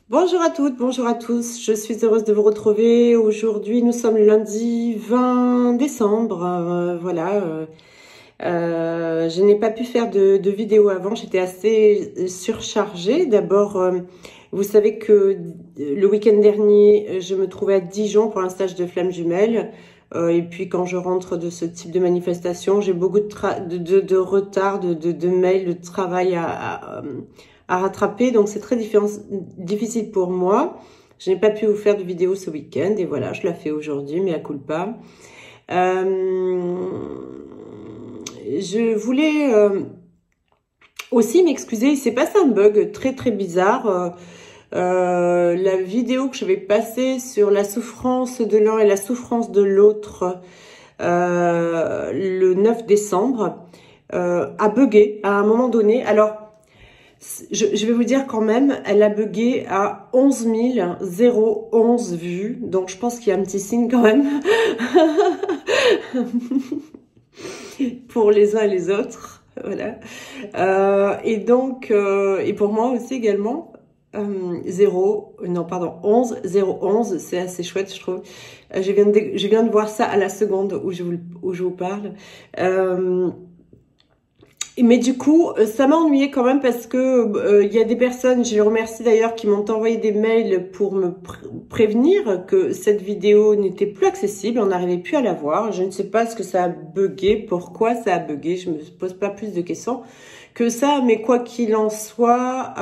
Bonjour à toutes, bonjour à tous, je suis heureuse de vous retrouver. Aujourd'hui, nous sommes le lundi 20 décembre, je n'ai pas pu faire de vidéo avant, j'étais assez surchargée. D'abord, vous savez que le week-end dernier, je me trouvais à Dijon pour un stage de flammes jumelles. Et puis quand je rentre de ce type de manifestation, j'ai beaucoup de retard, de mails, de travail à rattraper. Donc c'est très difficile pour moi. Je n'ai pas pu vous faire de vidéo ce week-end. Et voilà, je la fais aujourd'hui, mea culpa. Je voulais aussi m'excuser. Il s'est passé un bug très bizarre. La vidéo que je vais passer sur la souffrance de l'un et la souffrance de l'autre le 9 décembre a bugué à un moment donné. Alors, je vais vous dire quand même, elle a bugué à 11 011 vues. Donc, je pense qu'il y a un petit signe quand même pour les uns et les autres. Voilà. Et donc, et pour moi aussi également. 11 011, c'est assez chouette, je trouve. Je viens de voir ça à la seconde où je vous parle. Mais du coup, ça m'a ennuyé quand même parce que il y a des personnes, je les remercie d'ailleurs, qui m'ont envoyé des mails pour me prévenir que cette vidéo n'était plus accessible, on n'arrivait plus à la voir. Je ne sais pas ce que ça a bugué, pourquoi ça a bugué, je me pose pas plus de questions que ça, mais quoi qu'il en soit,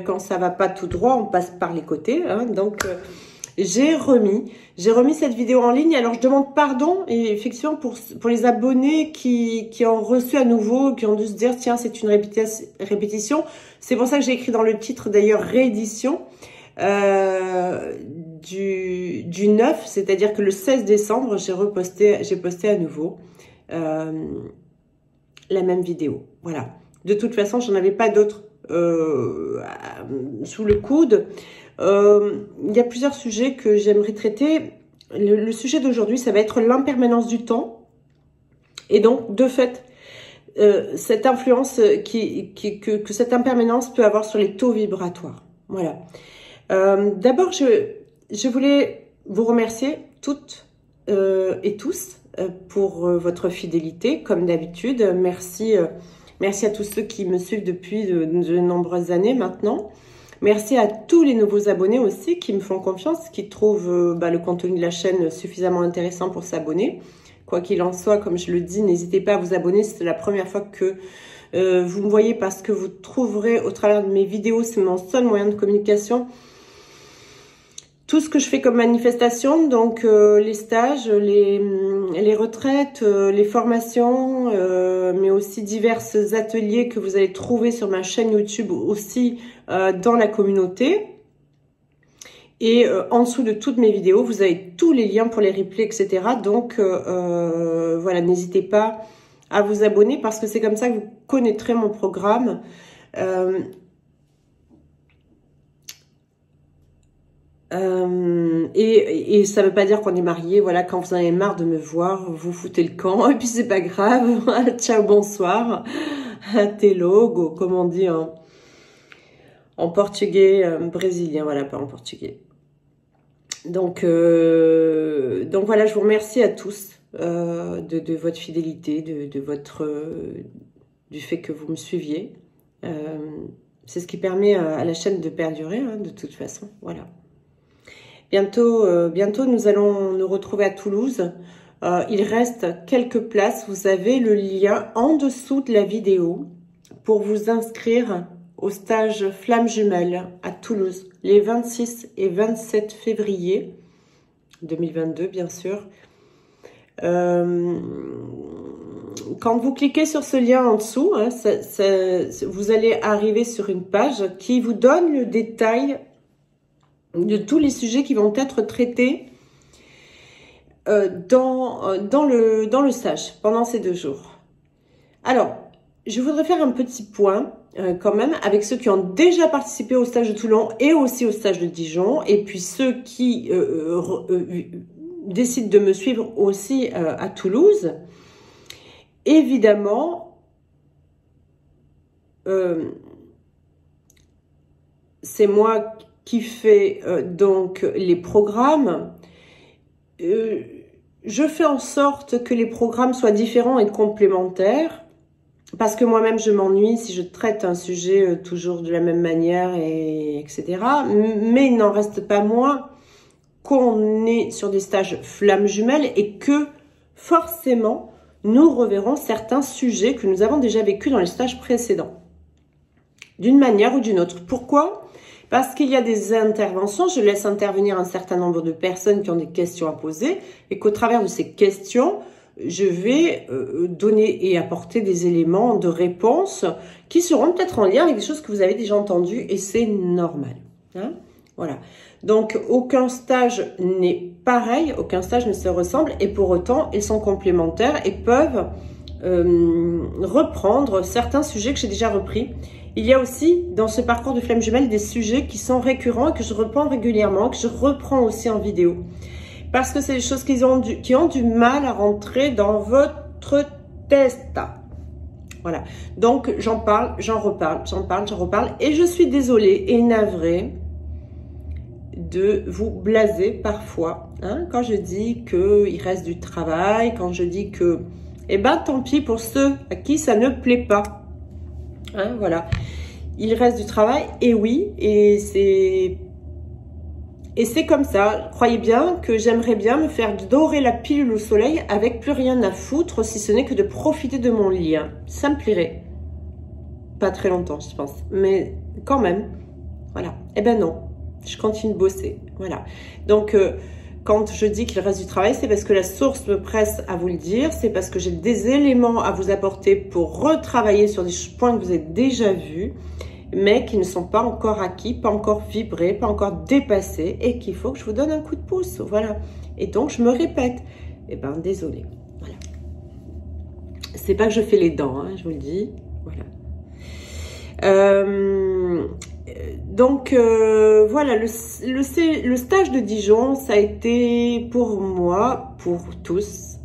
quand ça va pas tout droit, on passe par les côtés, hein, donc j'ai remis cette vidéo en ligne. Alors je demande pardon et effectivement pour les abonnés qui ont reçu à nouveau, qui ont dû se dire tiens c'est une répétition. C'est pour ça que j'ai écrit dans le titre d'ailleurs réédition du 9, c'est-à-dire que le 16 décembre j'ai posté à nouveau la même vidéo. Voilà. De toute façon, j'en avais pas d'autres sous le coude. Il y a plusieurs sujets que j'aimerais traiter. Le sujet d'aujourd'hui, ça va être l'impermanence du temps. Et donc, de fait, cette influence que cette impermanence peut avoir sur les taux vibratoires. Voilà. D'abord, je voulais vous remercier toutes et tous pour votre fidélité, comme d'habitude. Merci à tous ceux qui me suivent depuis de nombreuses années maintenant. Merci à tous les nouveaux abonnés aussi qui me font confiance, qui trouvent le contenu de la chaîne suffisamment intéressant pour s'abonner. Quoi qu'il en soit, comme je le dis, n'hésitez pas à vous abonner si c'est la première fois que vous me voyez, parce que vous trouverez au travers de mes vidéos, c'est mon seul moyen de communication, tout ce que je fais comme manifestation, donc les stages, les retraites, les formations, mais aussi divers ateliers que vous allez trouver sur ma chaîne YouTube aussi dans la communauté. Et en dessous de toutes mes vidéos, vous avez tous les liens pour les replays, etc. Donc voilà, n'hésitez pas à vous abonner parce que c'est comme ça que vous connaîtrez mon programme. Et ça veut pas dire qu'on est mariés. Voilà, quand vous en avez marre de me voir, vous foutez le camp et puis c'est pas grave. Ciao, bonsoir, até logo, comme on dit en portugais brésilien. Voilà, pas en portugais. Donc voilà, je vous remercie à tous de votre fidélité, du fait que vous me suiviez. C'est ce qui permet à la chaîne de perdurer, hein, de toute façon. Voilà. Bientôt, nous allons nous retrouver à Toulouse. Il reste quelques places. Vous avez le lien en dessous de la vidéo pour vous inscrire au stage Flammes Jumelles à Toulouse, les 26 et 27 février 2022, bien sûr. Quand vous cliquez sur ce lien en dessous, hein, vous allez arriver sur une page qui vous donne le détail de tous les sujets qui vont être traités dans le stage pendant ces 2 jours. Alors, je voudrais faire un petit point quand même avec ceux qui ont déjà participé au stage de Toulon et aussi au stage de Dijon, et puis ceux qui décident de me suivre aussi à Toulouse. Évidemment, c'est moi qui fait donc les programmes. Je fais en sorte que les programmes soient différents et complémentaires, parce que moi-même je m'ennuie si je traite un sujet toujours de la même manière, etc. Mais il n'en reste pas moins qu'on est sur des stages flammes jumelles et que forcément nous reverrons certains sujets que nous avons déjà vécus dans les stages précédents, d'une manière ou d'une autre. Pourquoi ? Parce qu'il y a des interventions, je laisse intervenir un certain nombre de personnes qui ont des questions à poser et qu'au travers de ces questions, je vais donner et apporter des éléments de réponse qui seront peut-être en lien avec des choses que vous avez déjà entendues et c'est normal. Hein, voilà. Donc, aucun stage n'est pareil, aucun stage ne se ressemble et pour autant, ils sont complémentaires et peuvent reprendre certains sujets que j'ai déjà repris. Il y a aussi, dans ce parcours de flamme jumelle, des sujets qui sont récurrents et que je reprends régulièrement, que je reprends aussi en vidéo. Parce que c'est des choses qui ont du mal à rentrer dans votre test. Voilà. Donc, j'en parle, j'en reparle, j'en parle, j'en reparle. Et je suis désolée et navrée de vous blaser parfois. Hein, quand je dis qu'il reste du travail, quand je dis que, eh ben, tant pis pour ceux à qui ça ne plaît pas. Hein, voilà, il reste du travail et oui, et c'est comme ça. Croyez bien que j'aimerais bien me faire dorer la pilule au soleil avec plus rien à foutre, si ce n'est que de profiter de mon lien. Ça me plairait. Pas très longtemps, je pense, mais quand même. Voilà. Eh ben non, je continue de bosser. Voilà. Donc quand je dis qu'il reste du travail, c'est parce que la source me presse à vous le dire. C'est parce que j'ai des éléments à vous apporter pour retravailler sur des points que vous avez déjà vus, mais qui ne sont pas encore acquis, pas encore vibrés, pas encore dépassés, et qu'il faut que je vous donne un coup de pouce. Voilà. Et donc, je me répète. Eh ben, désolé. Voilà. C'est pas que je fais les dents, hein, je vous le dis. Voilà. Donc voilà, le stage de Dijon, ça a été pour moi, pour tous,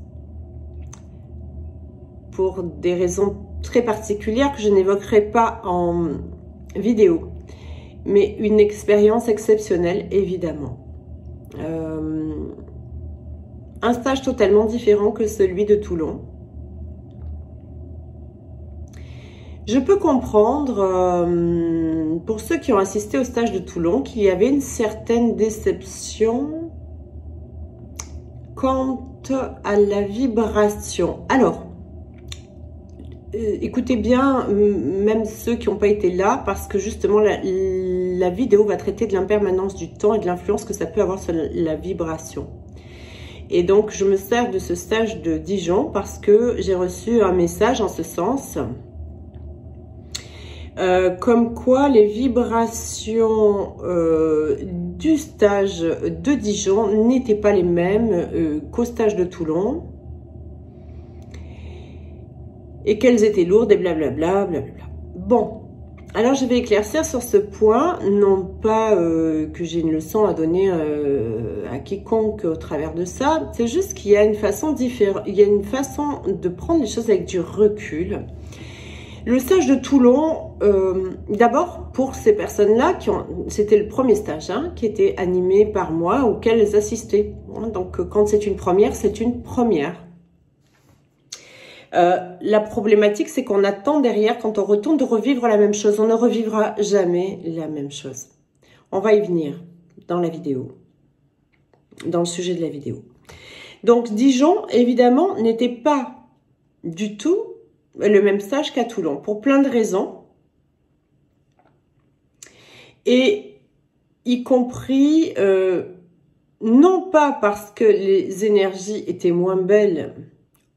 pour des raisons très particulières que je n'évoquerai pas en vidéo, mais une expérience exceptionnelle, évidemment. Un stage totalement différent que celui de Toulon. Je peux comprendre, pour ceux qui ont assisté au stage de Toulon, qu'il y avait une certaine déception quant à la vibration. Alors, écoutez bien, même ceux qui n'ont pas été là, parce que justement, la vidéo va traiter de l'impermanence du temps et de l'influence que ça peut avoir sur la vibration. Et donc, je me sers de ce stage de Dijon parce que j'ai reçu un message en ce sens. Comme quoi les vibrations du stage de Dijon n'étaient pas les mêmes qu'au stage de Toulon et qu'elles étaient lourdes et blablabla, blablabla. Bon, alors je vais éclaircir sur ce point, non pas que j'ai une leçon à donner à quiconque au travers de ça, c'est juste qu'il y a une façon différente, il y a une façon de prendre les choses avec du recul. Le stage de Toulon, d'abord pour ces personnes-là, c'était le premier stage hein, qui était animé par moi, auquel elles assistaient. Donc quand c'est une première, c'est une première. La problématique, c'est qu'on attend derrière, quand on retourne, de revivre la même chose. On ne revivra jamais la même chose. On va y venir dans la vidéo, dans le sujet de la vidéo. Donc Dijon, évidemment, n'était pas du tout le même stage qu'à Toulon, pour plein de raisons. Et y compris, non pas parce que les énergies étaient moins belles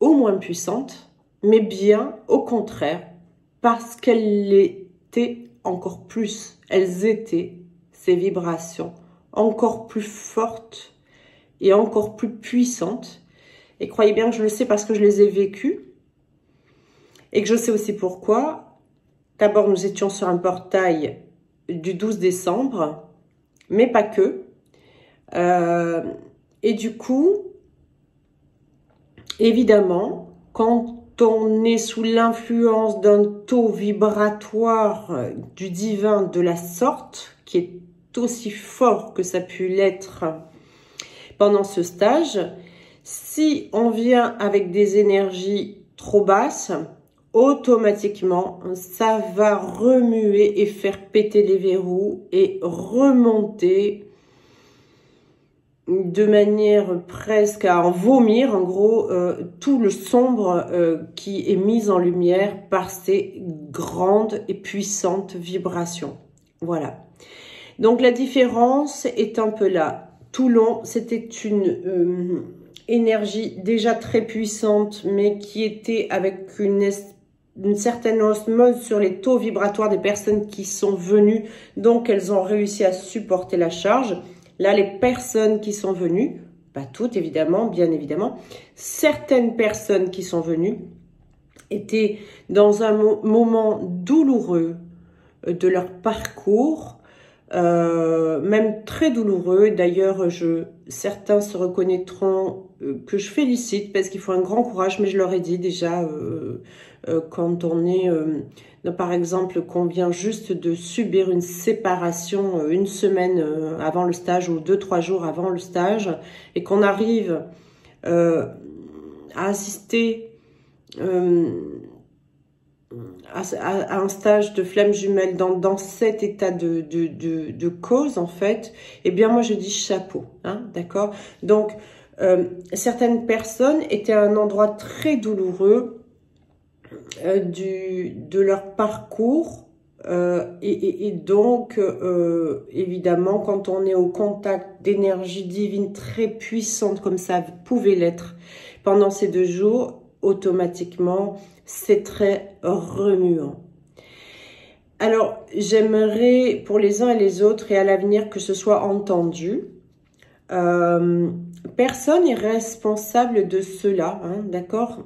ou moins puissantes, mais bien au contraire, parce qu'elles étaient encore plus, elles étaient, ces vibrations, encore plus fortes et encore plus puissantes. Et croyez bien que je le sais parce que je les ai vécues. Et que je sais aussi pourquoi. D'abord, nous étions sur un portail du 12 décembre, mais pas que. Et du coup, évidemment, quand on est sous l'influence d'un taux vibratoire du divin de la sorte, qui est aussi fort que ça a pu l'être pendant ce stage. Si on vient avec des énergies trop basses, automatiquement, ça va remuer et faire péter les verrous et remonter de manière presque à en vomir, en gros, tout le sombre qui est mis en lumière par ces grandes et puissantes vibrations. Voilà. Donc la différence est un peu là. Toulon, c'était une énergie déjà très puissante, mais qui était avec une certaine osmose sur les taux vibratoires des personnes qui sont venues. Donc elles ont réussi à supporter la charge. Là, les personnes qui sont venues, pas toutes évidemment, bien évidemment, certaines personnes qui sont venues étaient dans un moment douloureux de leur parcours, même très douloureux. D'ailleurs, certains se reconnaîtront que je félicite parce qu'il faut un grand courage, mais je leur ai dit déjà quand on est, par exemple, qu'on vient juste de subir une séparation une semaine avant le stage ou 2-3 jours avant le stage et qu'on arrive à assister à un stage de flamme jumelle dans cet état de cause, en fait, eh bien, moi, je dis chapeau, hein, d'accord? Donc, certaines personnes étaient à un endroit très douloureux de leur parcours et donc, évidemment, quand on est au contact d'énergie divine très puissante comme ça pouvait l'être pendant ces 2 jours, automatiquement, c'est très remuant. Alors, j'aimerais pour les uns et les autres et à l'avenir que ce soit entendu. Personne n'est responsable de cela, hein, d'accord?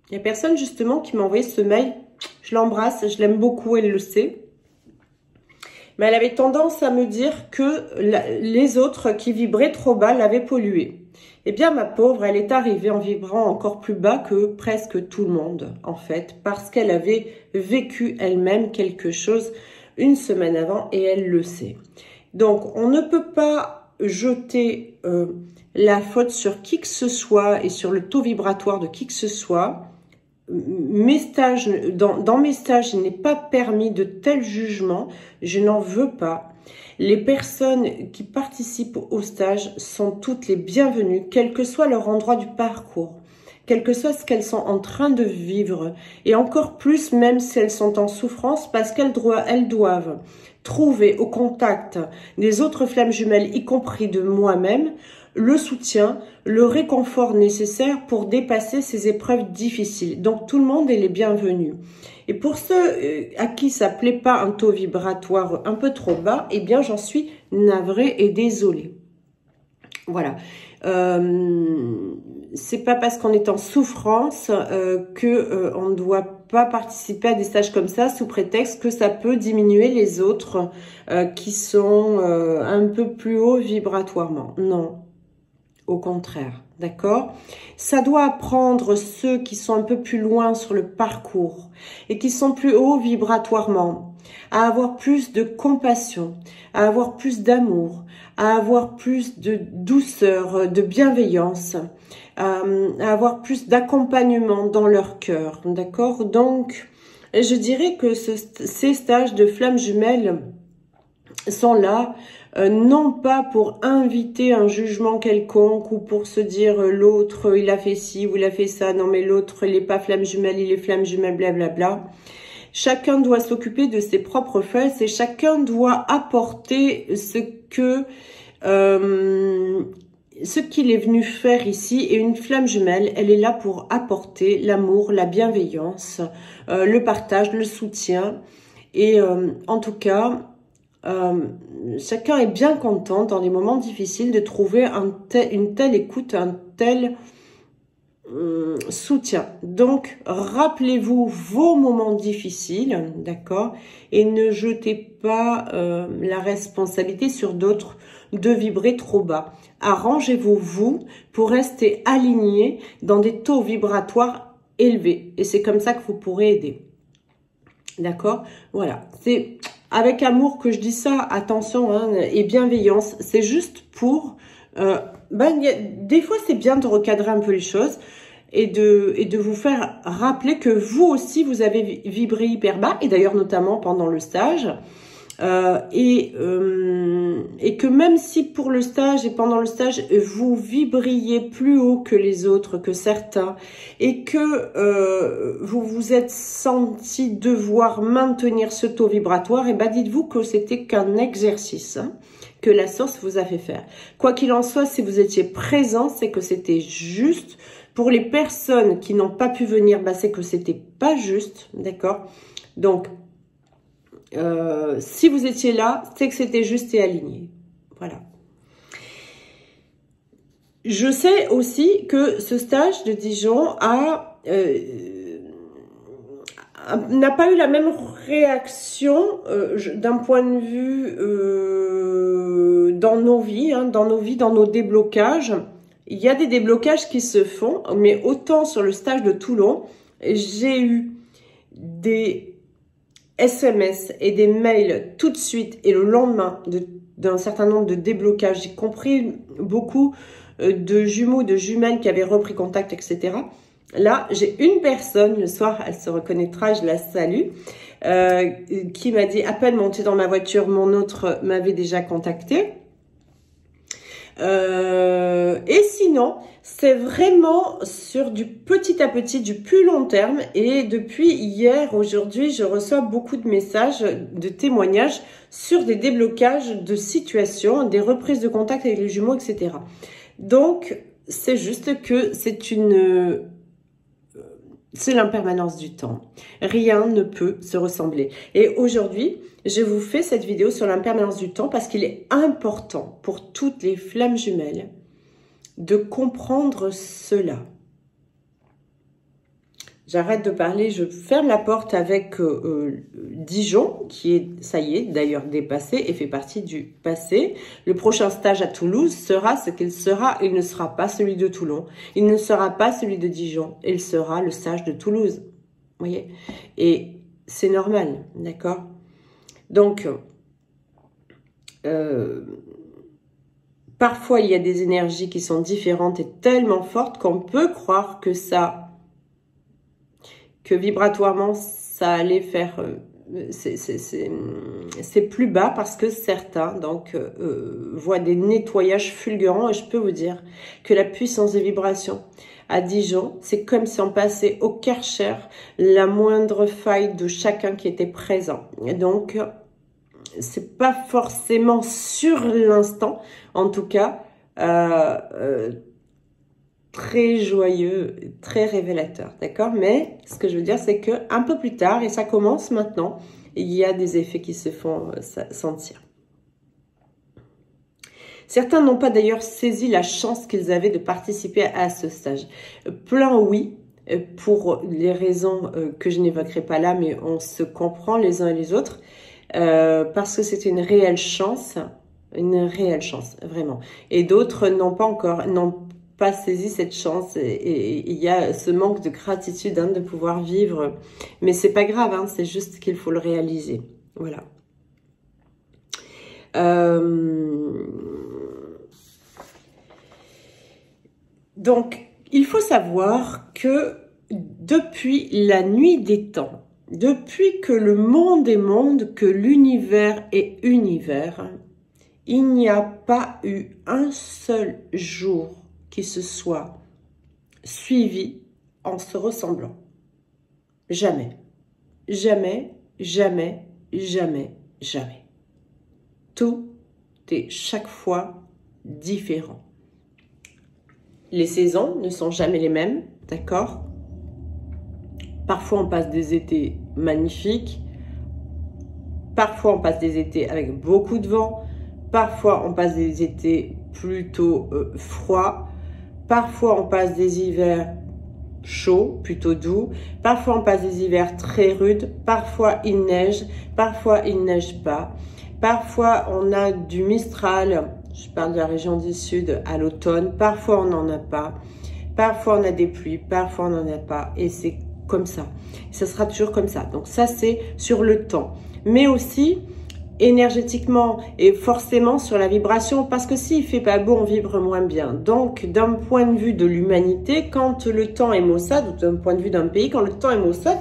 Il y a personne justement qui m'a envoyé ce mail. Je l'embrasse, je l'aime beaucoup, elle le sait. Mais elle avait tendance à me dire que les autres qui vibraient trop bas l'avaient polluée. Eh bien, ma pauvre, elle est arrivée en vibrant encore plus bas que presque tout le monde, en fait, parce qu'elle avait vécu elle-même quelque chose une semaine avant et elle le sait. Donc, on ne peut pas jeter la faute sur qui que ce soit et sur le taux vibratoire de qui que ce soit. Mes stages, dans mes stages, il n'est pas permis de tels jugements, je n'en veux pas. Les personnes qui participent au stage sont toutes les bienvenues, quel que soit leur endroit du parcours, quel que soit ce qu'elles sont en train de vivre, et encore plus même si elles sont en souffrance, parce qu'elles doivent trouver au contact des autres flammes jumelles, y compris de moi-même, le soutien, le réconfort nécessaire pour dépasser ces épreuves difficiles. Donc tout le monde est les bienvenus. Et pour ceux à qui ça plaît pas un taux vibratoire un peu trop bas, eh bien j'en suis navrée et désolée. Voilà. C'est pas parce qu'on est en souffrance que on ne doit pas participer à des stages comme ça sous prétexte que ça peut diminuer les autres qui sont un peu plus haut vibratoirement. Non. Au contraire, d'accord? Ça doit apprendre ceux qui sont un peu plus loin sur le parcours et qui sont plus hauts vibratoirement à avoir plus de compassion, à avoir plus d'amour, à avoir plus de douceur, de bienveillance, à avoir plus d'accompagnement dans leur cœur, d'accord? Donc, je dirais que ces stages de flammes jumelles sont là, non pas pour inviter un jugement quelconque ou pour se dire l'autre il a fait ci ou il a fait ça, non mais l'autre il est pas flamme jumelle, il est flamme jumelle, blablabla. Chacun doit s'occuper de ses propres fesses et chacun doit apporter ce qu'il est venu faire ici. Et une flamme jumelle, elle est là pour apporter l'amour, la bienveillance, le partage, le soutien. Et en tout cas, chacun est bien content dans les moments difficiles de trouver une telle écoute, un tel soutien. Donc, rappelez-vous vos moments difficiles, d'accord? Et ne jetez pas la responsabilité sur d'autres de vibrer trop bas. Arrangez-vous, vous, pour rester aligné dans des taux vibratoires élevés. Et c'est comme ça que vous pourrez aider. D'accord? Voilà. C'est avec amour que je dis ça, attention, hein, et bienveillance. C'est juste pour... des fois, c'est bien de recadrer un peu les choses et de vous faire rappeler que vous aussi, vous avez vibré hyper bas, et d'ailleurs notamment pendant le stage. Et que même si pour le stage et pendant le stage, vous vibriez plus haut que les autres, que certains, et que vous vous êtes senti devoir maintenir ce taux vibratoire, et ben dites-vous que c'était qu'un exercice, hein, que la source vous a fait faire. Quoi qu'il en soit, si vous étiez présent, c'est que c'était juste. Pour les personnes qui n'ont pas pu venir, ben c'est que c'était pas juste, d'accord? Donc, si vous étiez là, c'est que c'était juste et aligné. Voilà. Je sais aussi que ce stage de Dijon n'a pas eu la même réaction d'un point de vue dans nos vies, hein, dans nos déblocages. Il y a des déblocages qui se font, mais autant sur le stage de Toulon, j'ai eu des SMS et des mails tout de suite et le lendemain d'un certain nombre de déblocages, y compris beaucoup de jumeaux, de jumelles qui avaient repris contact, etc. Là, j'ai une personne, le soir, elle se reconnaîtra, je la salue, qui m'a dit, à peine montée dans ma voiture, mon autre m'avait déjà contacté. Et sinon, c'est vraiment sur du petit à petit, du plus long terme. Et depuis hier, aujourd'hui, je reçois beaucoup de messages, de témoignages sur des déblocages de situations, des reprises de contact avec les jumeaux, etc. Donc, c'est juste que c'est l'impermanence du temps. Rien ne peut se ressembler. Et aujourd'hui, je vous fais cette vidéo sur l'impermanence du temps parce qu'il est important pour toutes les flammes jumelles de comprendre cela. J'arrête de parler, je ferme la porte avec Dijon, qui est, ça y est, d'ailleurs dépassé et fait partie du passé. Le prochain stage à Toulouse sera ce qu'il sera. Il ne sera pas celui de Toulon. Il ne sera pas celui de Dijon. Il sera le stage de Toulouse. Vous voyez? Et c'est normal, d'accord? Donc, parfois, il y a des énergies qui sont différentes et tellement fortes qu'on peut croire que vibratoirement, ça allait faire... c'est plus bas parce que certains voient des nettoyages fulgurants et je peux vous dire que la puissance des vibrations à Dijon, c'est comme si on passait au Karcher la moindre faille de chacun qui était présent. Et donc, c'est pas forcément sur l'instant, en tout cas, très joyeux, très révélateur, d'accord? Mais ce que je veux dire, c'est que un peu plus tard, et ça commence maintenant, il y a des effets qui se font sentir. Certains n'ont pas d'ailleurs saisi la chance qu'ils avaient de participer à ce stage. Plein oui, pour les raisons que je n'évoquerai pas là, mais on se comprend les uns et les autres, parce que c'était une réelle chance, vraiment. Et d'autres n'ont pas saisi cette chance et il y a ce manque de gratitude, hein, de pouvoir vivre, mais c'est pas grave, hein, c'est juste qu'il faut le réaliser. Voilà. Donc, il faut savoir que depuis la nuit des temps, depuis que le monde est monde, que l'univers est univers, il n'y a pas eu un seul jour qui se soit suivi en se ressemblant. Jamais. Jamais, jamais, jamais, jamais. Tout est chaque fois différent. Les saisons ne sont jamais les mêmes, d'accord? Parfois, on passe des étés magnifiques. Parfois, on passe des étés avec beaucoup de vent. Parfois, on passe des étés plutôt froids. Parfois, on passe des hivers chauds, plutôt doux. Parfois, on passe des hivers très rudes. Parfois, il neige. Parfois, il neige pas. Parfois, on a du Mistral. Je parle de la région du Sud à l'automne. Parfois, on n'en a pas. Parfois, on a des pluies. Parfois, on n'en a pas. Et c'est comme ça. Ça sera toujours comme ça. Donc, ça, c'est sur le temps. Mais aussi, énergétiquement et forcément sur la vibration, parce que s'il fait pas beau, on vibre moins bien. Donc, d'un point de vue de l'humanité, quand le temps est maussade, ou d'un point de vue d'un pays, quand le temps est maussade,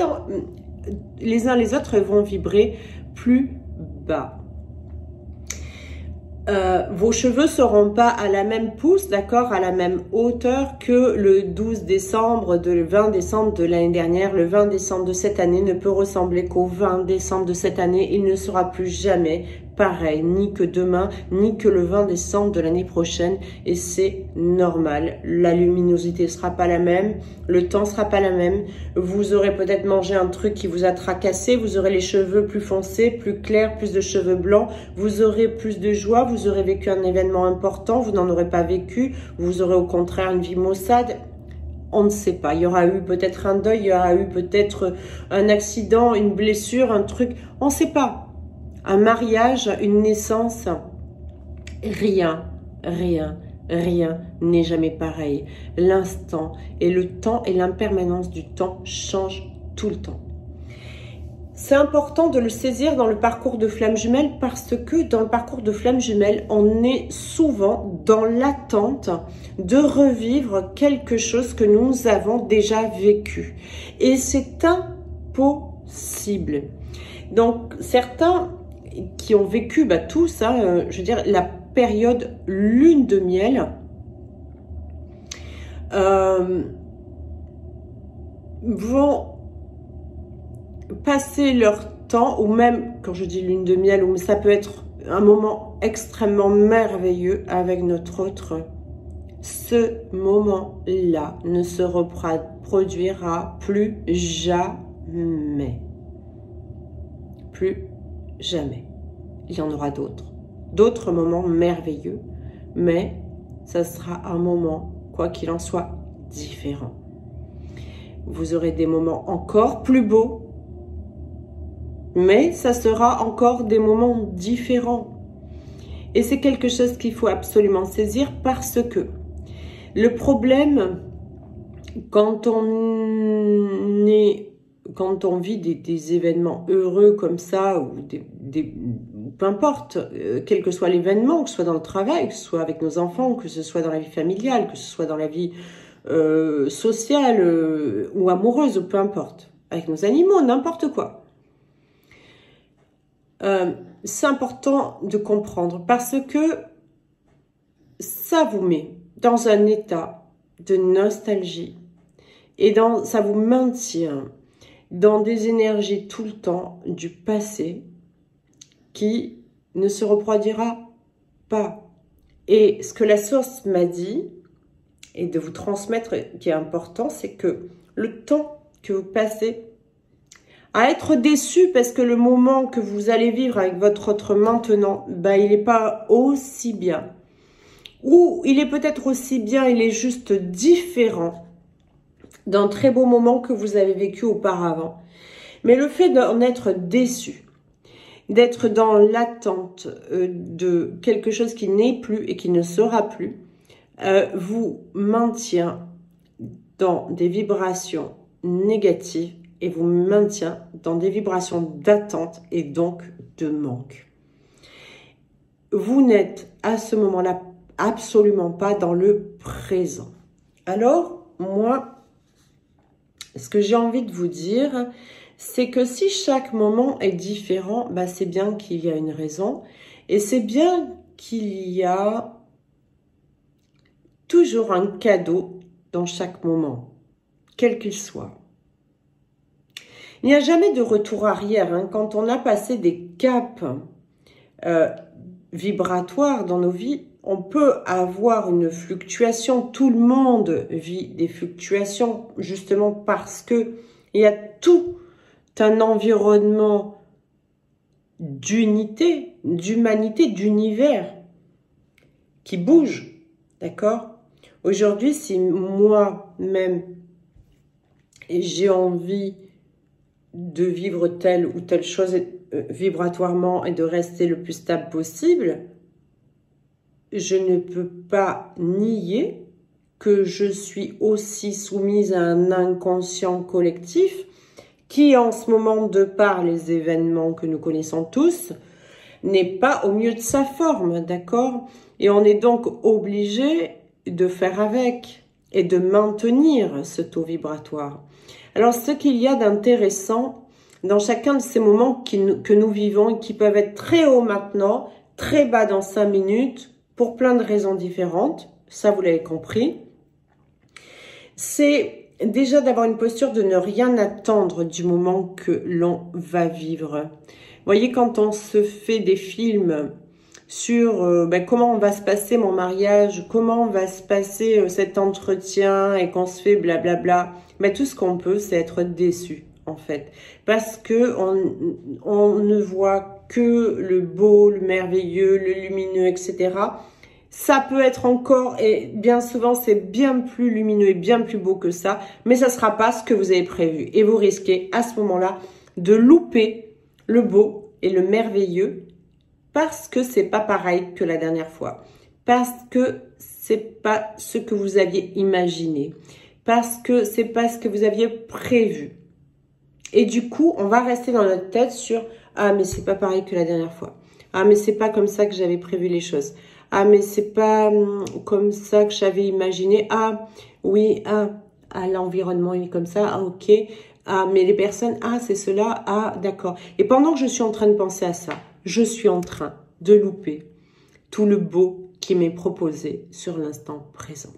les uns les autres vont vibrer plus bas. Vos cheveux seront pas à la même pousse, d'accord, à la même hauteur que le 12 décembre, le 20 décembre de l'année dernière. Le 20 décembre de cette année ne peut ressembler qu'au 20 décembre de cette année. Il ne sera plus jamais pareil, ni que demain, ni que le 20 décembre de l'année prochaine. Et c'est normal. La luminosité sera pas la même, le temps sera pas la même. Vous aurez peut-être mangé un truc qui vous a tracassé, vous aurez les cheveux plus foncés, plus clairs, plus de cheveux blancs, vous aurez plus de joie, vous aurez vécu un événement important, vous n'en aurez pas vécu, vous aurez au contraire une vie maussade. On ne sait pas, il y aura eu peut-être un deuil, il y aura eu peut-être un accident, une blessure, un truc, on ne sait pas. Un mariage, une naissance, rien n'est jamais pareil. L'instant et le temps et l'impermanence du temps changent tout le temps. C'est important de le saisir dans le parcours de flamme jumelle, parce que dans le parcours de flamme jumelle, on est souvent dans l'attente de revivre quelque chose que nous avons déjà vécu. Et c'est impossible. Donc, certains qui ont vécu tout ça, je veux dire, la période lune de miel, vont passer leur temps, ou même, quand je dis lune de miel, ça peut être un moment extrêmement merveilleux avec notre autre. Ce moment-là ne se reproduira plus jamais. Plus jamais. Il y en aura d'autres moments merveilleux, mais ça sera un moment, quoi qu'il en soit, différent. Vous aurez des moments encore plus beaux, mais ça sera encore des moments différents. Et c'est quelque chose qu'il faut absolument saisir, parce que le problème, quand on vit des événements heureux comme ça, ou peu importe, quel que soit l'événement, que ce soit dans le travail, que ce soit avec nos enfants, que ce soit dans la vie familiale, que ce soit dans la vie sociale ou amoureuse, ou peu importe, avec nos animaux, n'importe quoi. C'est important de comprendre, parce que ça vous met dans un état de nostalgie et ça vous maintient dans des énergies tout le temps du passé qui ne se reproduira pas. Et ce que la source m'a dit, et de vous transmettre, qui est important, c'est que le temps que vous passez à être déçu parce que le moment que vous allez vivre avec votre autre maintenant, il n'est pas aussi bien. Ou il est peut-être aussi bien, il est juste différent d'un très beau moment que vous avez vécu auparavant. Mais le fait d'en être déçu, d'être dans l'attente de quelque chose qui n'est plus et qui ne sera plus, vous maintient dans des vibrations négatives et vous maintient dans des vibrations d'attente et donc de manque. Vous n'êtes à ce moment-là absolument pas dans le présent. Alors, moi, ce que j'ai envie de vous dire, c'est que si chaque moment est différent, c'est bien qu'il y a une raison, et c'est bien qu'il y a toujours un cadeau dans chaque moment, quel qu'il soit. Il n'y a jamais de retour arrière. Quand on a passé des caps vibratoires dans nos vies, on peut avoir une fluctuation. Tout le monde vit des fluctuations, justement parce que il y a tout un environnement d'unité, d'humanité, d'univers qui bouge, d'accord? Aujourd'hui, si moi-même j'ai envie de vivre telle ou telle chose vibratoirement et de rester le plus stable possible, je ne peux pas nier que je suis aussi soumise à un inconscient collectif qui, en ce moment, de par les événements que nous connaissons tous, n'est pas au mieux de sa forme, d'accord? Et on est donc obligé de faire avec et de maintenir ce taux vibratoire. Alors, ce qu'il y a d'intéressant dans chacun de ces moments que nous vivons et qui peuvent être très hauts maintenant, très bas dans 5 minutes, pour plein de raisons différentes, ça vous l'avez compris, c'est déjà d'avoir une posture de ne rien attendre du moment que l'on va vivre. Vous voyez, quand on se fait des films sur comment va se passer mon mariage, comment va se passer cet entretien et qu'on se fait blablabla, tout ce qu'on peut, c'est être déçu en fait. Parce que on ne voit que le beau, le merveilleux, le lumineux, etc. Ça peut être encore, et bien souvent c'est bien plus lumineux et bien plus beau que ça, mais ça ne sera pas ce que vous avez prévu. Et vous risquez à ce moment-là de louper le beau et le merveilleux parce que c'est pas pareil que la dernière fois, parce que c'est pas ce que vous aviez imaginé, parce que c'est pas ce que vous aviez prévu. Et du coup, on va rester dans notre tête sur « Ah, mais c'est pas pareil que la dernière fois. Ah, mais c'est pas comme ça que j'avais prévu les choses. Ah, mais c'est pas comme ça que j'avais imaginé. Ah, oui, l'environnement il est comme ça. Ah, ok. Ah, mais les personnes, c'est cela. Ah, d'accord. » Et pendant que je suis en train de penser à ça, je suis en train de louper tout le beau qui m'est proposé sur l'instant présent.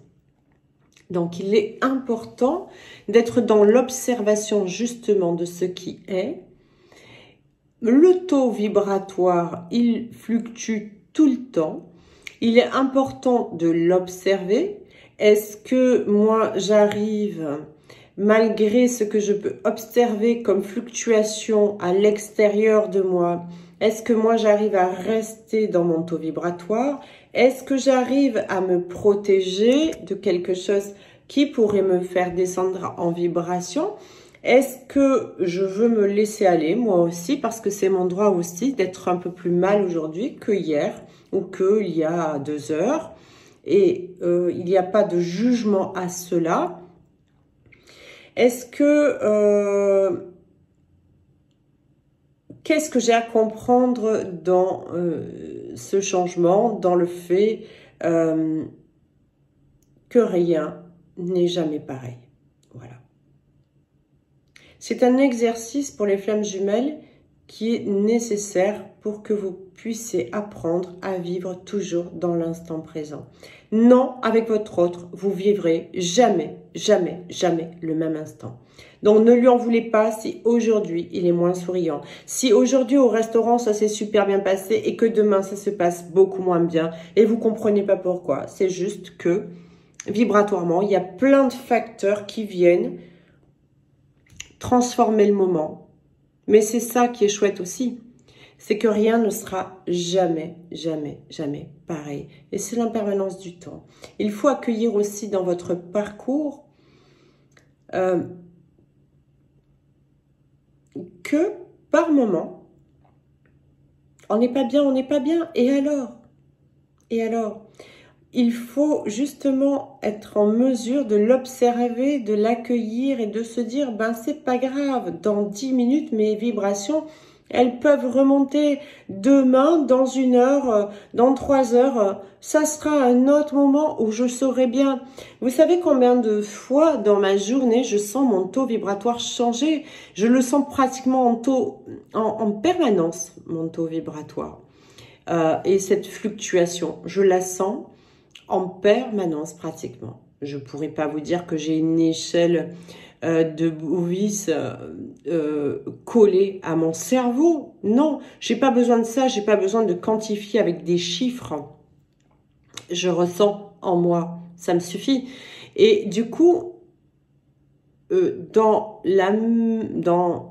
Donc, il est important d'être dans l'observation justement de ce qui est. Le taux vibratoire, il fluctue tout le temps. Il est important de l'observer. Est-ce que moi, j'arrive, malgré ce que je peux observer comme fluctuation à l'extérieur de moi, est-ce que moi, j'arrive à rester dans mon taux vibratoire? Est-ce que j'arrive à me protéger de quelque chose qui pourrait me faire descendre en vibration? Est-ce que je veux me laisser aller, moi aussi, parce que c'est mon droit aussi d'être un peu plus mal aujourd'hui que hier ou qu'il y a 2 heures. Et il n'y a pas de jugement à cela. Est-ce que... qu'est-ce que j'ai à comprendre dans ce changement, dans le fait que rien n'est jamais pareil? Voilà. C'est un exercice pour les flammes jumelles qui est nécessaire pour que vous puissiez apprendre à vivre toujours dans l'instant présent. Non, avec votre autre, vous vivrez jamais, jamais, jamais le même instant. Donc, ne lui en voulez pas si aujourd'hui, il est moins souriant. Si aujourd'hui, au restaurant, ça s'est super bien passé et que demain, ça se passe beaucoup moins bien et vous comprenez pas pourquoi. C'est juste que, vibratoirement, il y a plein de facteurs qui viennent transformer le moment. Mais c'est ça qui est chouette aussi. C'est que rien ne sera jamais, jamais, jamais pareil. Et c'est l'impermanence du temps. Il faut accueillir aussi dans votre parcours que par moment, on n'est pas bien, on n'est pas bien. Et alors? Et alors? Il faut justement être en mesure de l'observer, de l'accueillir et de se dire, c'est pas grave, dans 10 minutes, mes vibrations, elles peuvent remonter demain, dans 1 heure, dans 3 heures. Ça sera un autre moment où je saurai bien. Vous savez combien de fois dans ma journée, je sens mon taux vibratoire changer? Je le sens pratiquement en permanence, mon taux vibratoire. Et cette fluctuation, je la sens en permanence pratiquement. Je ne pourrais pas vous dire que j'ai une échelle de Bovis collée à mon cerveau. Non, j'ai pas besoin de ça, j'ai pas besoin de quantifier avec des chiffres. Je ressens en moi, ça me suffit. Et du coup, dans la même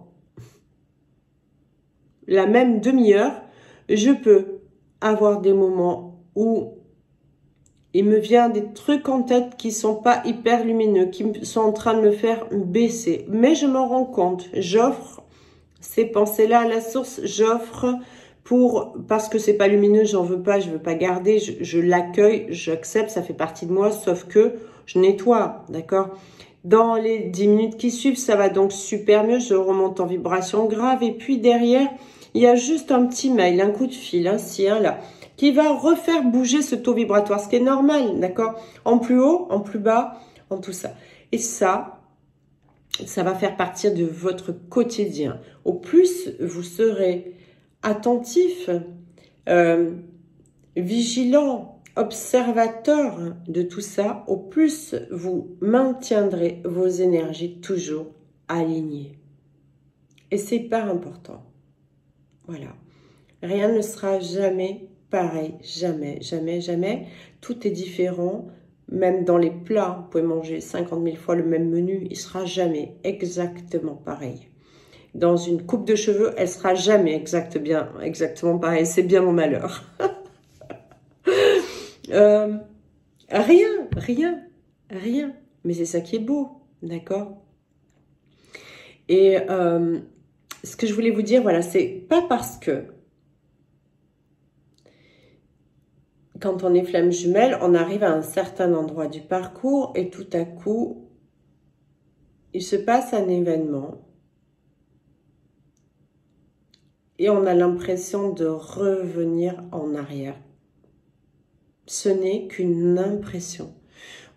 demi-heure, je peux avoir des moments où il me vient des trucs en tête qui sont pas hyper lumineux, qui sont en train de me faire baisser. Mais je m'en rends compte. J'offre ces pensées-là à la source. J'offre parce que c'est pas lumineux, j'en veux pas, je veux pas garder. Je l'accueille, j'accepte, ça fait partie de moi, sauf que je nettoie, d'accord? Dans les 10 minutes qui suivent, ça va donc super mieux. Je remonte en vibration grave. Et puis derrière, Il y a juste un petit mail, un coup de fil, un ci, un là, qui va refaire bouger ce taux vibratoire, ce qui est normal, d'accord? En plus haut, en plus bas, en tout ça. Et ça va faire partie de votre quotidien. Au plus vous serez attentif, vigilant, observateur de tout ça, au plus vous maintiendrez vos énergies toujours alignées. Et c'est hyper important. Voilà. Rien ne sera jamais pareil. Jamais, jamais, jamais. Tout est différent. Même dans les plats, vous pouvez manger 50 000 fois le même menu, il sera jamais exactement pareil. Dans une coupe de cheveux, elle sera jamais exactement pareil. C'est bien mon malheur. Rien. Mais c'est ça qui est beau, d'accord? Et ce que je voulais vous dire, voilà, c'est pas parce que quand on est flamme jumelle, on arrive à un certain endroit du parcours et tout à coup, il se passe un événement et on a l'impression de revenir en arrière. Ce n'est qu'une impression.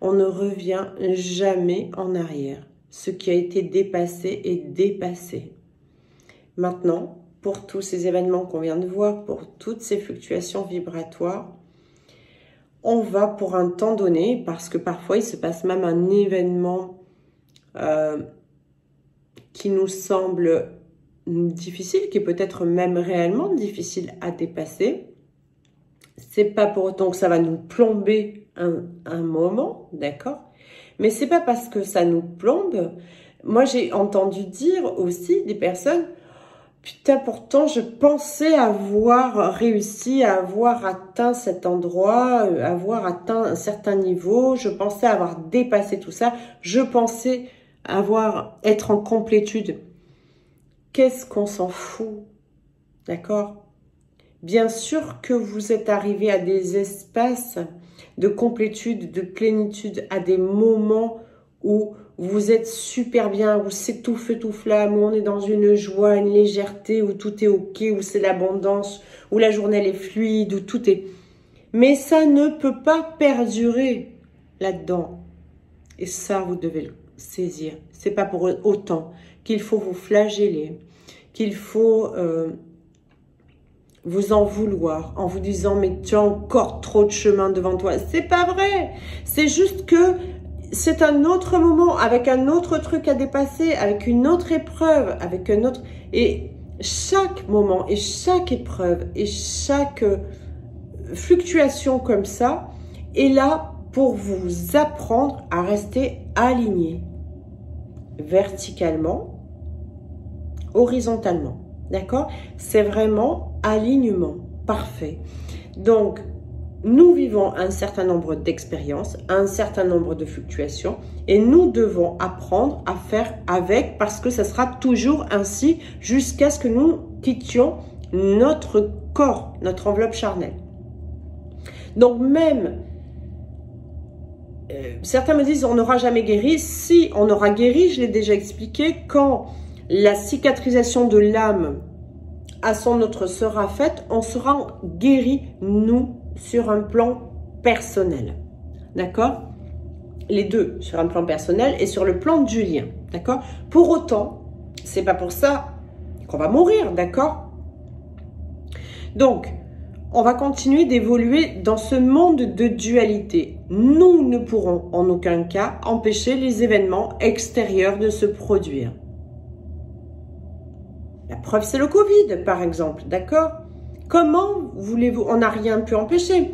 On ne revient jamais en arrière. Ce qui a été dépassé est dépassé. Maintenant, pour tous ces événements qu'on vient de voir, pour toutes ces fluctuations vibratoires, on va pour un temps donné, parce que parfois il se passe même un événement qui nous semble difficile, qui est peut-être même réellement difficile à dépasser. C'est pas pour autant que ça va nous plomber un moment, d'accord? Mais c'est pas parce que ça nous plombe. Moi, j'ai entendu dire aussi des personnes, putain, pourtant, je pensais avoir réussi à avoir atteint cet endroit, avoir atteint un certain niveau. Je pensais avoir dépassé tout ça. Je pensais être en complétude. Qu'est-ce qu'on s'en fout? D'accord? Bien sûr que vous êtes arrivé à des espaces de complétude, de plénitude, à des moments où vous êtes super bien, où c'est tout feu, tout flamme, où on est dans une joie, une légèreté, où tout est ok, où c'est l'abondance, où la journée elle est fluide, où tout est... Mais ça ne peut pas perdurer là-dedans. Et ça, vous devez le saisir. C'est pas pour autant qu'il faut vous flageller, qu'il faut vous en vouloir en vous disant mais tu as encore trop de chemin devant toi. C'est pas vrai. C'est juste que c'est un autre moment, avec un autre truc à dépasser, avec une autre épreuve, avec un autre... Et chaque moment, et chaque épreuve, et chaque fluctuation comme ça, est là pour vous apprendre à rester aligné. Verticalement, horizontalement. D'accord? C'est vraiment alignement parfait. Donc, nous vivons un certain nombre d'expériences, un certain nombre de fluctuations et nous devons apprendre à faire avec parce que ça sera toujours ainsi jusqu'à ce que nous quittions notre corps, notre enveloppe charnelle. Donc même, certains me disent on n'aura jamais guéri. Si, on aura guéri, je l'ai déjà expliqué, quand la cicatrisation de l'âme à son autre sera faite, on sera guéri, nous, sur un plan personnel. D'accord? Les deux, sur un plan personnel et sur le plan du lien. D'accord? Pour autant, c'est pas pour ça qu'on va mourir. D'accord? Donc, on va continuer d'évoluer dans ce monde de dualité. Nous ne pourrons en aucun cas empêcher les événements extérieurs de se produire. La preuve, c'est le Covid, par exemple, d'accord? Comment voulez-vous? On n'a rien pu empêcher.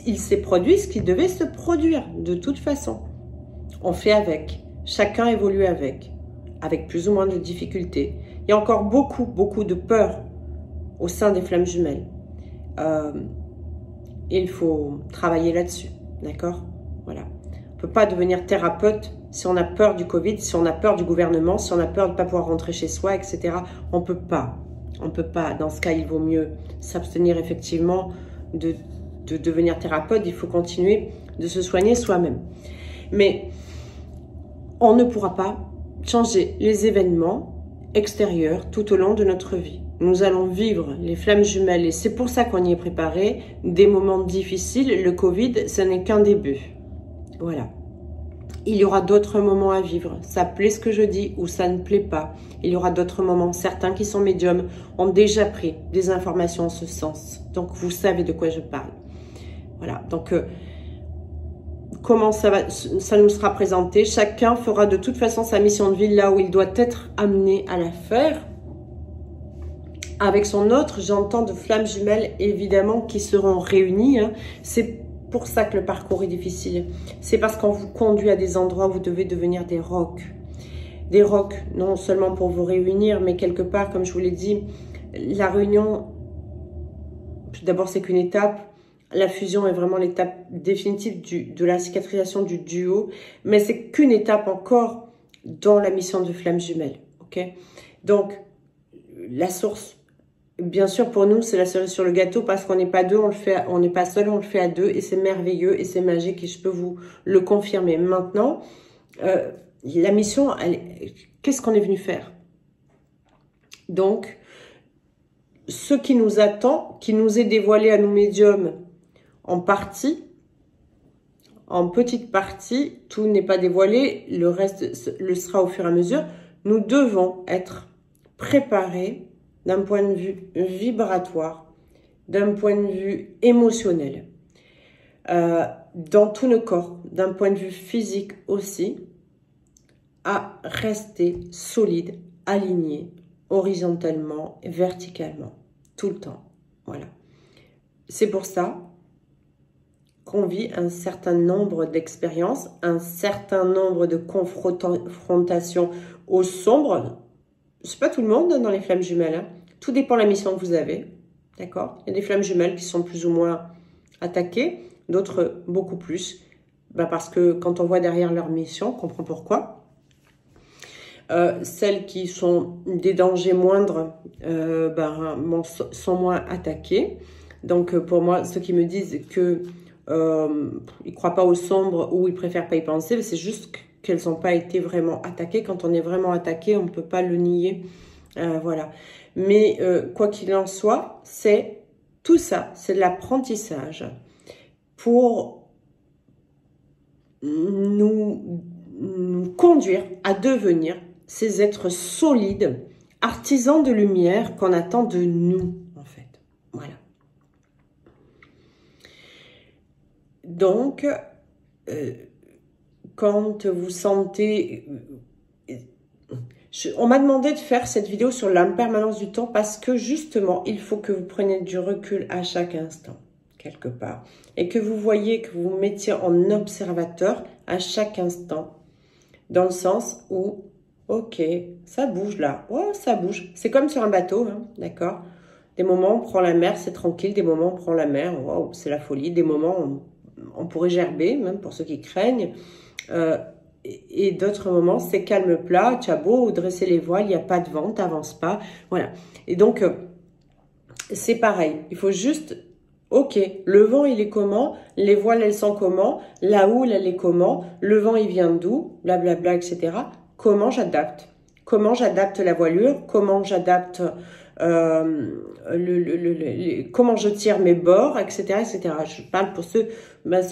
Il s'est produit ce qui devait se produire, de toute façon. On fait avec. Chacun évolue avec plus ou moins de difficultés. Il y a encore beaucoup de peur au sein des flammes jumelles. Il faut travailler là-dessus, d'accord? Voilà. On ne peut pas devenir thérapeute si on a peur du Covid, si on a peur du gouvernement, si on a peur de ne pas pouvoir rentrer chez soi, etc. On ne peut pas. On ne peut pas. Dans ce cas, il vaut mieux s'abstenir effectivement de devenir thérapeute. Il faut continuer de se soigner soi-même. Mais on ne pourra pas changer les événements extérieurs tout au long de notre vie. nous allons vivre les flammes jumelles et c'est pour ça qu'on y est préparé. Des moments difficiles, le Covid, ce n'est qu'un début. Voilà. Il y aura d'autres moments à vivre. Ça plaît ce que je dis ou ça ne plaît pas. Il y aura d'autres moments. Certains qui sont médiums ont déjà pris des informations en ce sens. Donc, vous savez de quoi je parle. Voilà. Donc, comment ça nous sera présenté? Chacun fera de toute façon sa mission de vie là où il doit être amené à la faire. Avec son autre, j'entends de flammes jumelles, évidemment, qui seront réunies. Hein. C'est pour ça que le parcours est difficile. C'est parce qu'on vous conduit à des endroits où vous devez devenir des rocs. Des rocs, non seulement pour vous réunir, mais quelque part, comme je vous l'ai dit, la réunion, d'abord, c'est qu'une étape. La fusion est vraiment l'étape définitive de la cicatrisation du duo, mais c'est qu'une étape encore dans la mission de flammes jumelles. Okay? Donc, la source, bien sûr, pour nous, c'est la cerise sur le gâteau parce qu'on n'est pas deux, on n'est pas seul, on le fait à deux et c'est merveilleux et c'est magique et je peux vous le confirmer. Maintenant, la mission, qu'est-ce qu'on est venu faire? Donc, ce qui nous attend, qui nous est dévoilé à nous médiums en partie, en petite partie, tout n'est pas dévoilé, le reste le sera au fur et à mesure. Nous devons être préparés d'un point de vue vibratoire, d'un point de vue émotionnel, dans tout le corps, d'un point de vue physique aussi, à rester solide, aligné, horizontalement, verticalement, tout le temps. Voilà. C'est pour ça qu'on vit un certain nombre d'expériences, un certain nombre de confrontations au sombre. C'est pas tout le monde dans les flammes jumelles. Hein. Tout dépend de la mission que vous avez. D'accord? Il y a des flammes jumelles qui sont plus ou moins attaquées, d'autres beaucoup plus. Parce que quand on voit derrière leur mission, on comprend pourquoi. Celles qui sont des dangers moindres sont moins attaquées. Donc pour moi, ceux qui me disent que ils croient pas au sombre ou ils préfèrent pas y penser, c'est juste qu'elles n'ont pas été vraiment attaquées. Quand on est vraiment attaqué, on ne peut pas le nier. Voilà. Mais quoi qu'il en soit, c'est tout ça, c'est de l'apprentissage pour nous conduire à devenir ces êtres solides, artisans de lumière qu'on attend de nous, en fait. Voilà. Donc, quand vous sentez... on m'a demandé de faire cette vidéo sur l'impermanence du temps parce que justement, il faut que vous preniez du recul à chaque instant, quelque part. Et que vous voyez, que vous vous mettiez en observateur à chaque instant. Dans le sens où, ok, ça bouge là. Oh, ça bouge. C'est comme sur un bateau, hein, d'accord? Des moments, on prend la mer, c'est tranquille. Des moments, on prend la mer, wow, c'est la folie. Des moments, on pourrait gerber, même pour ceux qui craignent. Et d'autres moments, c'est calme plat, tu as beau dresser les voiles, il n'y a pas de vent, tu n'avances pas. Voilà. Et donc, c'est pareil. Il faut juste, ok, le vent, il est comment? Les voiles, elles sont comment? La houle, elle est comment? Le vent, il vient d'où? Blablabla, etc. Comment j'adapte? Comment j'adapte la voilure? Comment j'adapte... comment je tire mes bords, etc., etc. Je parle pour ceux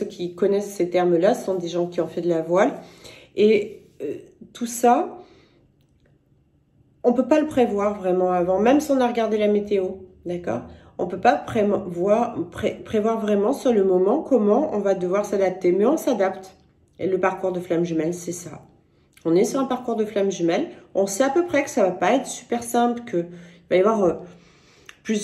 qui connaissent ces termes-là, ce sont des gens qui ont fait de la voile. Et tout ça, on ne peut pas le prévoir vraiment avant, même si on a regardé la météo, d'accord? On ne peut pas prévoir vraiment sur le moment comment on va devoir s'adapter, mais on s'adapte. Et le parcours de flammes jumelles, c'est ça. On est sur un parcours de flammes jumelles, on sait à peu près que ça ne va pas être super simple, qu'il va y avoir qu'il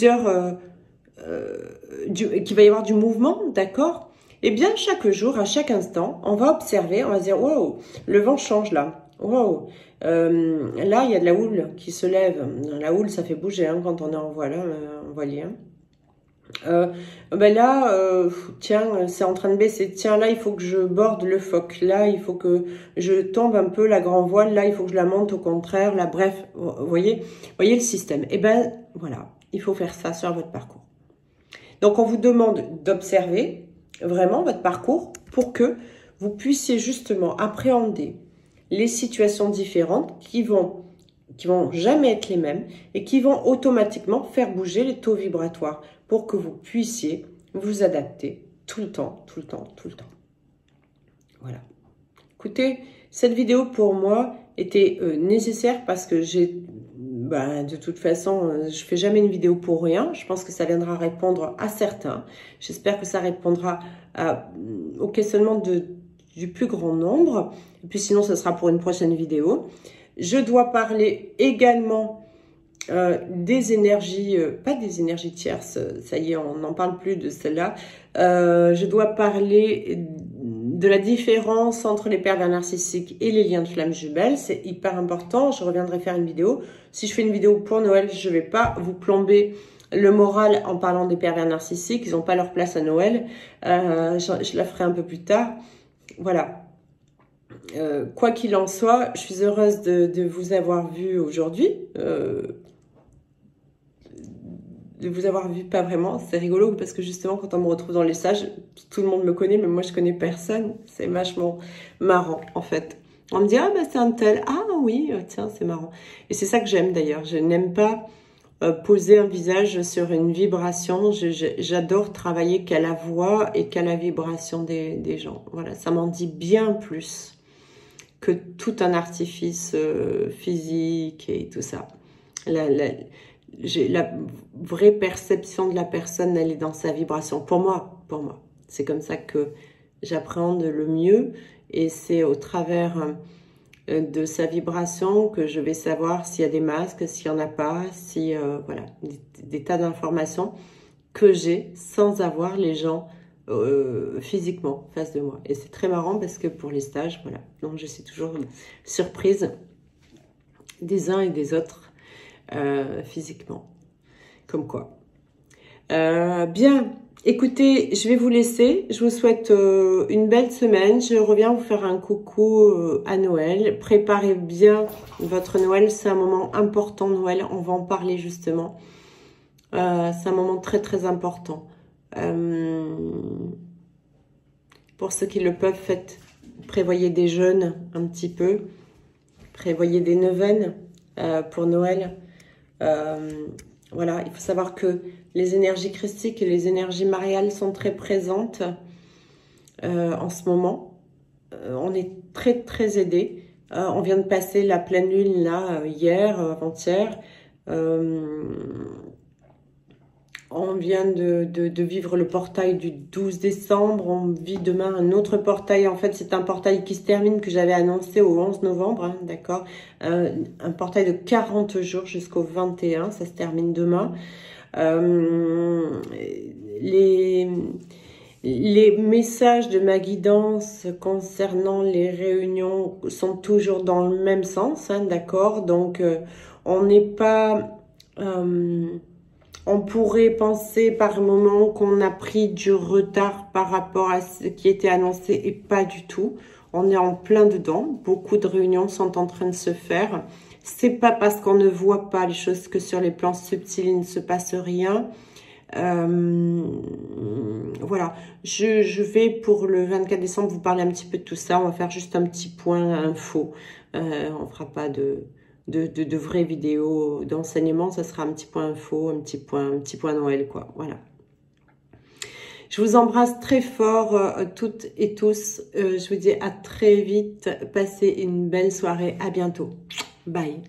va y avoir du mouvement, d'accord? Eh bien, chaque jour, à chaque instant, on va observer, on va se dire, wow, le vent change là. Wow. Là, il y a de la houle qui se lève. La houle, ça fait bouger hein, quand on est en voile, en voilier. Tiens, c'est en train de baisser. Tiens, là, il faut que je borde le phoque. Là, il faut que je tombe un peu la grand voile. Là, il faut que je la monte au contraire. Là, bref, vous voyez le système. Eh ben, voilà, il faut faire ça sur votre parcours. Donc, on vous demande d'observer vraiment votre parcours pour que vous puissiez justement appréhender les situations différentes qui vont qui vont jamais être les mêmes et qui vont automatiquement faire bouger les taux vibratoires pour que vous puissiez vous adapter tout le temps, tout le temps, tout le temps. Voilà. Écoutez, cette vidéo pour moi était nécessaire parce que de toute façon, je fais jamais une vidéo pour rien. Je pense que ça viendra répondre à certains. J'espère que ça répondra au questionnement du plus grand nombre. Et puis sinon, ce sera pour une prochaine vidéo. Je dois parler également des énergies, pas des énergies tierces, ça y est, on n'en parle plus de celle-là. Je dois parler de la différence entre les pervers narcissiques et les liens de flamme jumelles. C'est hyper important, je reviendrai faire une vidéo. Si je fais une vidéo pour Noël, je ne vais pas vous plomber le moral en parlant des pervers narcissiques. Ils n'ont pas leur place à Noël. Je la ferai un peu plus tard. Voilà. Quoi qu'il en soit, je suis heureuse de vous avoir vu aujourd'hui. De vous avoir vu, pas vraiment, c'est rigolo parce que justement quand on me retrouve dans les stages, tout le monde me connaît, mais moi je connais personne, c'est vachement marrant en fait. On me dit ah bah c'est un tel, ah oui tiens c'est marrant. Et c'est ça que j'aime d'ailleurs, je n'aime pas poser un visage sur une vibration, j'adore travailler qu'à la voix et qu'à la vibration des gens. Voilà, ça m'en dit bien plus que tout un artifice physique et tout ça. La vraie perception de la personne, elle est dans sa vibration. Pour moi. C'est comme ça que j'appréhende le mieux. Et c'est au travers de sa vibration que je vais savoir s'il y a des masques, s'il n'y en a pas, si, voilà, des tas d'informations que j'ai sans avoir les gens physiquement face de moi. Et c'est très marrant parce que pour les stages, voilà, donc je suis toujours surprise des uns et des autres. Physiquement, comme quoi. Bien, écoutez, je vais vous laisser. Je vous souhaite une belle semaine. Je reviens vous faire un coucou à Noël. Préparez bien votre Noël. C'est un moment important, Noël. On va en parler justement. C'est un moment très très important. Pour ceux qui le peuvent, prévoyez des jeûnes un petit peu. Prévoyez des neuvaines pour Noël. Voilà, il faut savoir que les énergies christiques et les énergies mariales sont très présentes en ce moment. On est très très aidés. On vient de passer la pleine lune là hier, avant-hier. On vient de vivre le portail du 12 décembre. On vit demain un autre portail. En fait, c'est un portail qui se termine que j'avais annoncé au 11 novembre. Hein, d'accord, un portail de 40 jours jusqu'au 21. Ça se termine demain. Les messages de ma guidance concernant les réunions sont toujours dans le même sens. Hein, d'accord, donc on n'est pas... on pourrait penser par moment qu'on a pris du retard par rapport à ce qui était annoncé et pas du tout. On est en plein dedans. Beaucoup de réunions sont en train de se faire. C'est pas parce qu'on ne voit pas les choses que sur les plans subtils, il ne se passe rien. Voilà. Je vais pour le 24 décembre vous parler un petit peu de tout ça. On va faire juste un petit point info. On fera pas de vraies vidéos d'enseignement, ça sera un petit point info, un petit point Noël, quoi. Voilà. Je vous embrasse très fort, toutes et tous. Je vous dis à très vite. Passez une belle soirée. À bientôt. Bye.